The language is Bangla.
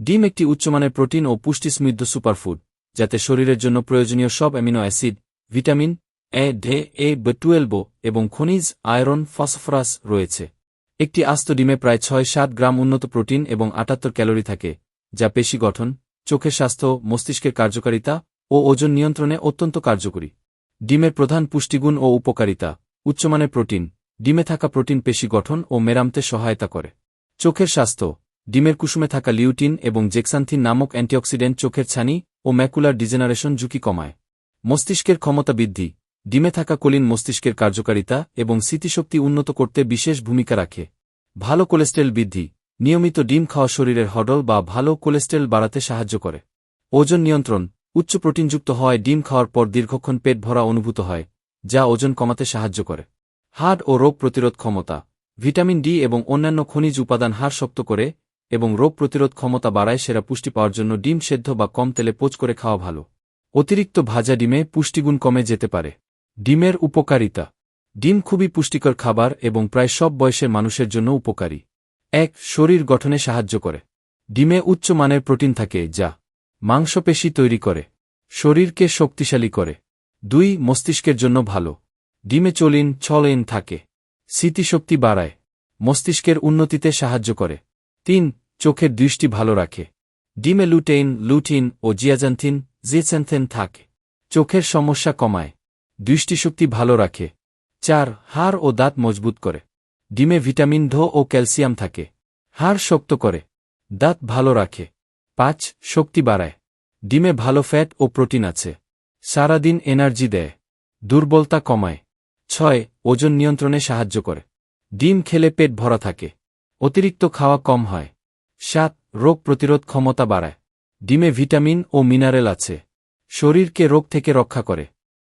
ডিম একটি উচ্চমানের প্রোটিন ও পুষ্টি সমৃদ্ধ সুপারফুড, যাতে শরীরের জন্য প্রয়োজনীয় সব amino acid, vitamin A, day, A, B12 এবং খনিজ, আয়রন, ফসফরাস রয়েছে। একটি আস্ত ডিমে প্রায় ৬-৭ গ্রাম উন্নত প্রোটিন এবং ৭৮ ক্যালোরি থাকে, যা পেশি গঠন, চোখের স্বাস্থ্য, মস্তিষ্কের কার্যকারিতা ও ওজন নিয়ন্ত্রণে অত্যন্ত কার্যকরী। ডিমের প্রধান পুষ্টিগুণ ও উপকারিতা। উচ্চমানের প্রোটিন। ডিমে থাকা প্রোটিন পেশি গঠন ও মেরামতে সহায়তা করে। চোখের স্বাস্থ্য। ডিমের কুসুমে থাকা লিউটিন এবং জেক্সান্থিন নামক অ্যান্টিঅক্সিডেন্ট চোখের ছানি ও ম্যাকুলার ডিজেনারেশন ঝুঁকি কমায়। মস্তিষ্কের ক্ষমতা বৃদ্ধি। ডিমে থাকা কোলিন মস্তিষ্কের কার্যকারিতা এবং স্মৃতিশক্তি উন্নত করতে বিশেষ ভূমিকা রাখে। ভালো কোলেস্টেরল বৃদ্ধি। নিয়মিত ডিম খাওয়া শরীরের হডল বা ভালো কোলেস্টেরল বাড়াতে সাহায্য করে। ওজন নিয়ন্ত্রণ। উচ্চ প্রোটিনযুক্ত হওয়ায় ডিম খাওয়ার পর দীর্ঘক্ষণ পেট ভরা অনুভূত হয়, যা ওজন কমাতে সাহায্য করে। হাড় ও রোগ প্রতিরোধ ক্ষমতা। ভিটামিন ডি এবং অন্যান্য খনিজ উপাদান হাড় শক্ত করে এবং রোগ প্রতিরোধ ক্ষমতা বাড়ায়। সেরা পুষ্টি পাওয়ার জন্য ডিম সেদ্ধ বা কম তেলে পোচ করে খাওয়া ভালো। অতিরিক্ত ভাজা ডিমে পুষ্টিগুণ কমে যেতে পারে। ডিমের উপকারিতা। ডিম খুবই পুষ্টিকর খাবার এবং প্রায় সব বয়সের মানুষের জন্য উপকারী। ১. শরীর গঠনে সাহায্য করে। ডিমে উচ্চ মানের প্রোটিন থাকে, যা মাংসপেশি তৈরি করে, শরীরকে শক্তিশালী করে। ২. মস্তিষ্কের জন্য ভালো। ডিমে ছলিন থাকে, স্মৃতিশক্তি বাড়ায়, মস্তিষ্কের উন্নতিতে সাহায্য করে। ৩. চোখের দৃষ্টি ভালো রাখে। ডিমে লুটিন ও জিয়াজান্থিন থাকে, চোখের সমস্যা কমায়, দৃষ্টিশক্তি ভালো রাখে। ৪. হাড় ও দাঁত মজবুত করে। ডিমে ভিটামিন ডি ও ক্যালসিয়াম থাকে, হাড় শক্ত করে, দাঁত ভালো রাখে। ৫. শক্তি বাড়ায়। ডিমে ভালো ফ্যাট ও প্রোটিন আছে, সারাদিন এনার্জি দেয়, দুর্বলতা কমায়। ৬. ওজন নিয়ন্ত্রণে সাহায্য করে। ডিম খেলে পেট ভরা থাকে, অতিরিক্ত খাওয়া কম হয়। ৭. রোগ প্রতিরোধ ক্ষমতা বাড়ায়। ডিমে ভিটামিন ও মিনারেল আছে, শরীরকে রোগ থেকে রক্ষা করে।